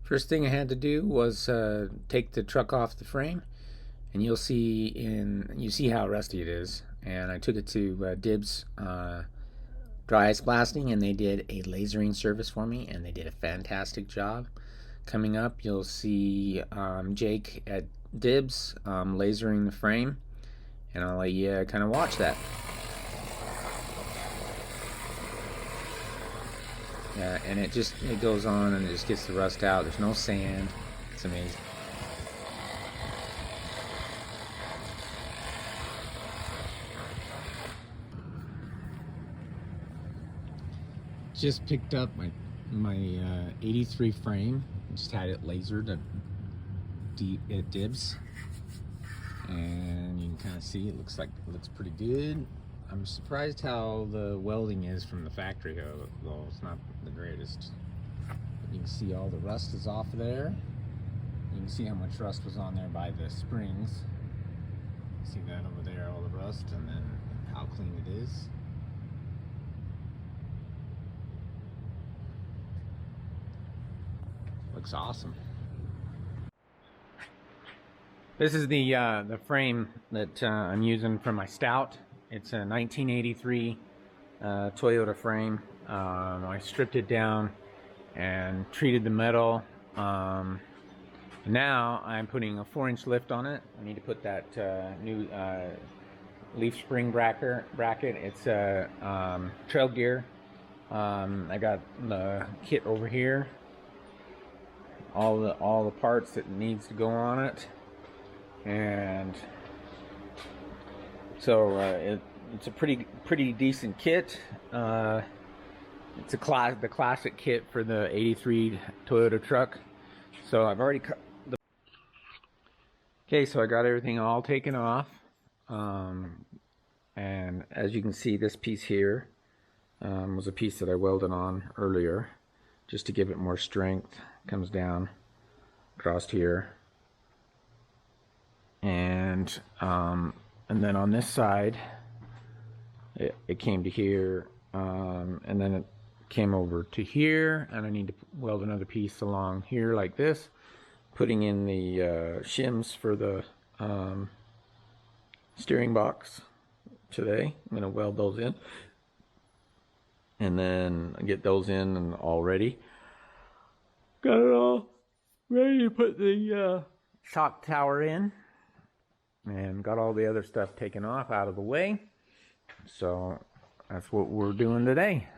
First thing I had to do was take the truck off the frame, and you see how rusty it is. And I took it to DIBS Dry Ice Blasting, and they did a lasering service for me, and they did a fantastic job. Coming up, you'll see Jake at DIBS lasering the frame, and I'll let you kind of watch that. Yeah, and it goes on and it just gets the rust out. There's no sand. It's amazing. Just picked up my 83 frame. Just had it lasered at DIBS, and you can kind of see it looks pretty good. I'm surprised how the welding is from the factory, though it's not the greatest. You can see all the rust is off there. You can see how much rust was on there by the springs. See that over there, all the rust, and then how clean it is. Looks awesome. This is the frame that I'm using for my Stout. It's a 1983 Toyota frame. I stripped it down and treated the metal. Now I'm putting a 4-inch lift on it. I need to put that new leaf spring bracket. It's a trail gear. I got the kit over here. All the parts that needs to go on it, and so it's a pretty decent kit. It's the classic kit for the 83 Toyota truck. So I've already cut the. Okay, so I got everything all taken off, and as you can see, this piece here was a piece that I welded on earlier, just to give it more strength. Comes down across here, and then on this side it came to here, and then it came over to here, and I need to weld another piece along here like this, putting in the shims for the steering box today. I'm going to weld those in, and then get those in and all ready. Got it all ready to put the shock tower in, and got all the other stuff taken off out of the way. So that's what we're doing today.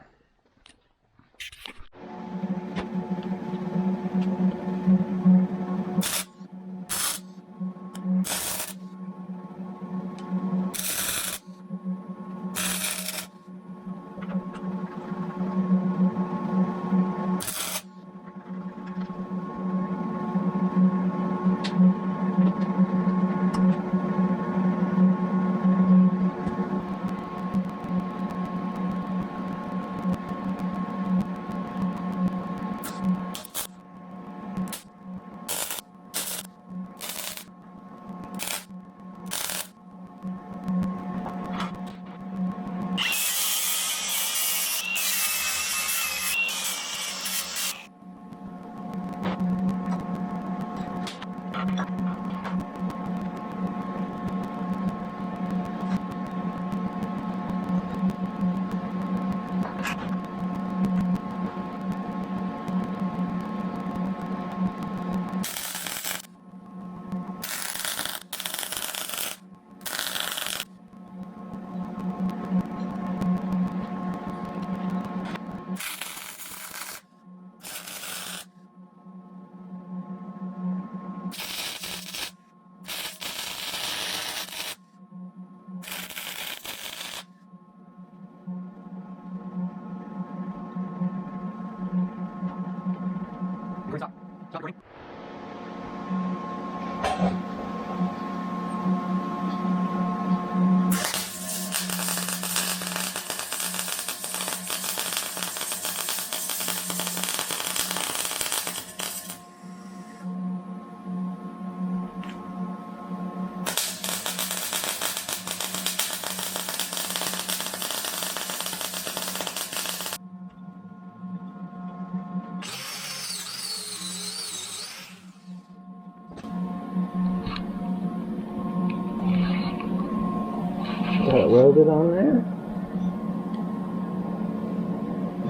welded on there.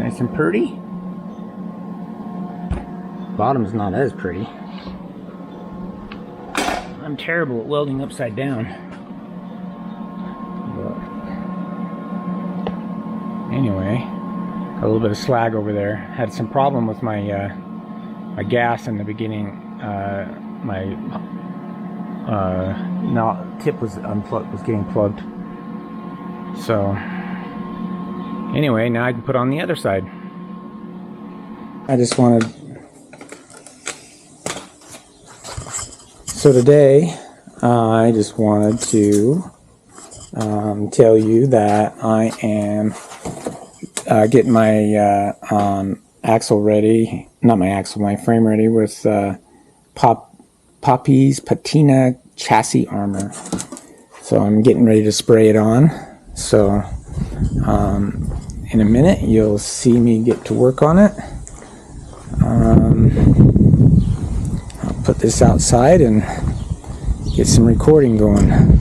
Nice and pretty. Bottom's not as pretty. I'm terrible at welding upside down. But anyway, got a little bit of slag over there. Had some problem with my my gas in the beginning. My tip was unplugged, was getting plugged. So anyway, now I can put on the other side. I just wanted. So today, I just wanted to tell you that I am getting my axle ready. Not my axle, my frame ready with Poppy's Patina chassis armor. So I'm getting ready to spray it on. So in a minute you'll see me get to work on it. I'll put this outside and get some recording going.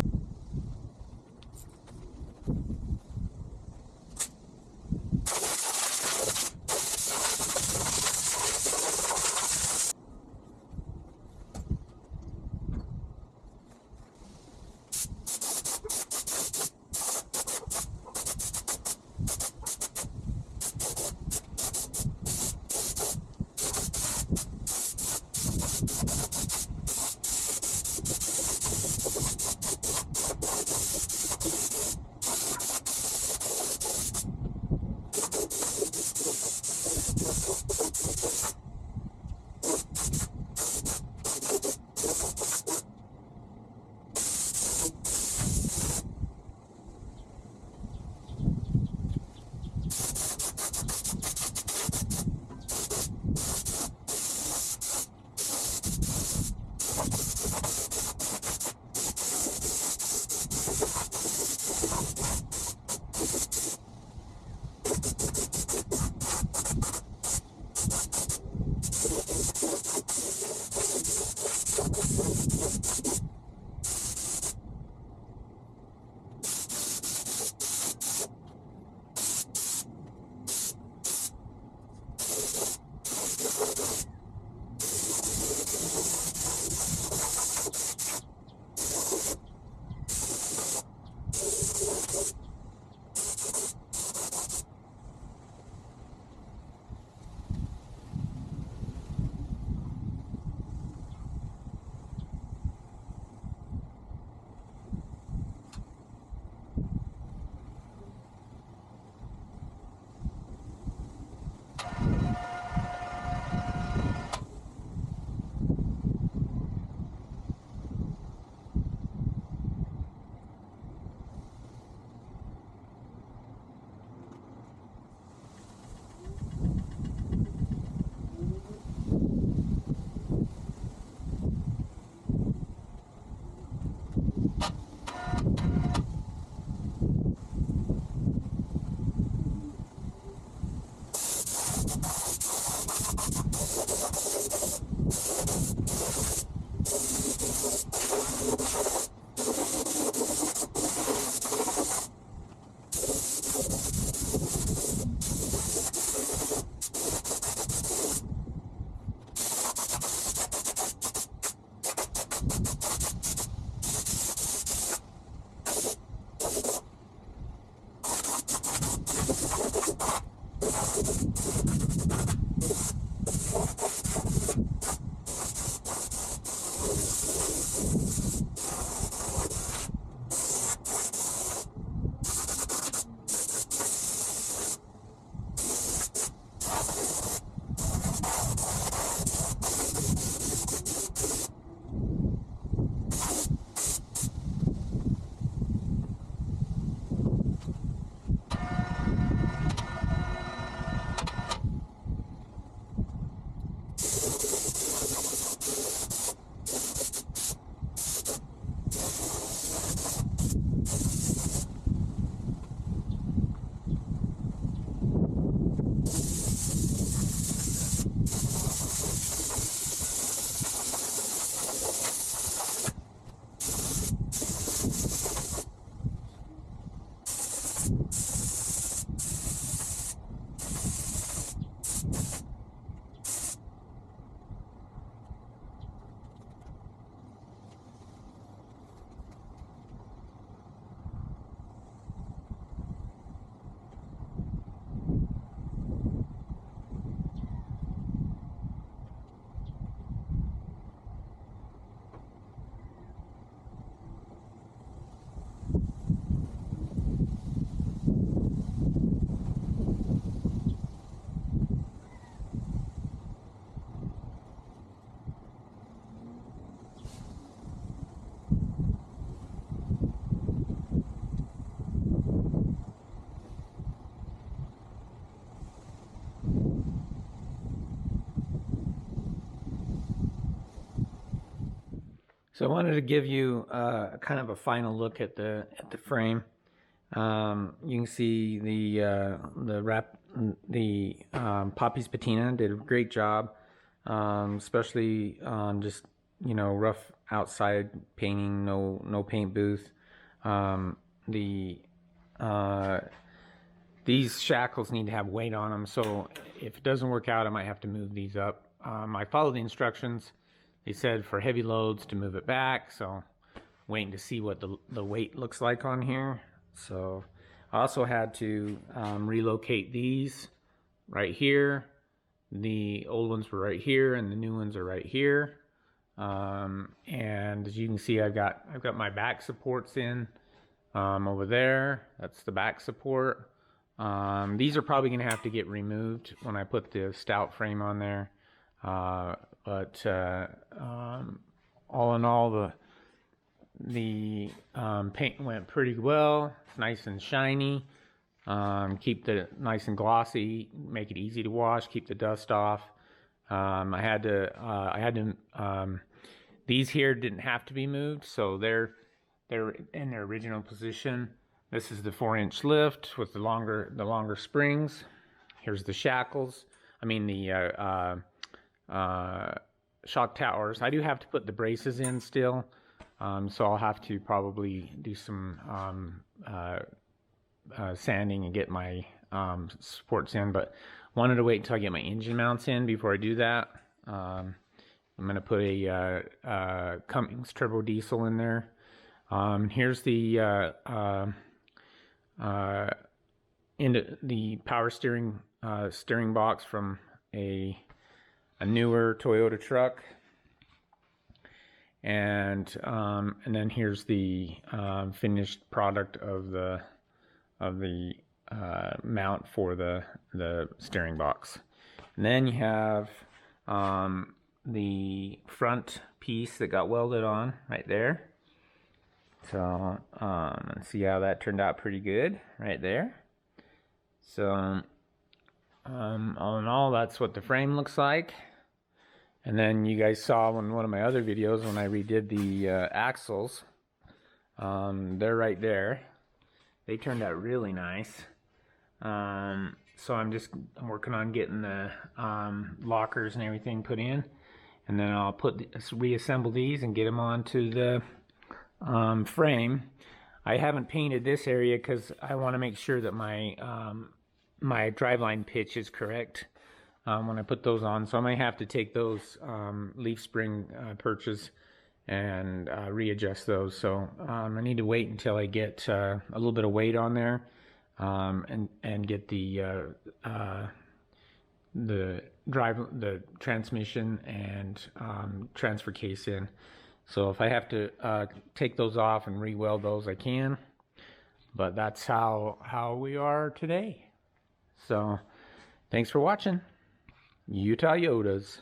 So I wanted to give you kind of a final look at the frame. You can see the Poppy's Patina did a great job, especially on just rough outside painting, no paint booth. These shackles need to have weight on them, so if it doesn't work out, I might have to move these up. I followed the instructions. They said for heavy loads to move it back, so waiting to see what the weight looks like on here. So I also had to relocate these right here. The old ones were right here, and the new ones are right here. And as you can see, I've got my back supports in over there. That's the back support. These are probably going to have to get removed when I put the stout frame on there. But all in all, the paint went pretty well. It's nice and shiny. Keep the nice and glossy. Make it easy to wash. Keep the dust off. I had to. These here didn't have to be moved, so they're in their original position. This is the 4-inch lift with the longer springs. Here's the shackles. I mean the shock towers. I do have to put the braces in still, so I'll have to probably do some sanding and get my supports in, but wanted to wait until I get my engine mounts in before I do that. I'm going to put a Cummins turbo diesel in there. Here's the into the power steering box from a newer Toyota truck, and then here's the finished product of the mount for the steering box. And then you have the front piece that got welded on right there. So let's see how that turned out. Pretty good right there. So all in all, that's what the frame looks like. And then you guys saw in one of my other videos when I redid the axles. They're right there. They turned out really nice. So I'm working on getting the lockers and everything put in, and then I'll reassemble these and get them onto the frame. I haven't painted this area because I want to make sure that my my driveline pitch is correct when I put those on. So I might have to take those leaf spring perches and readjust those. So I need to wait until I get a little bit of weight on there, and get the transmission and transfer case in. So if I have to take those off and re-weld those, I can. But that's how we are today. So thanks for watching. UtahYotas.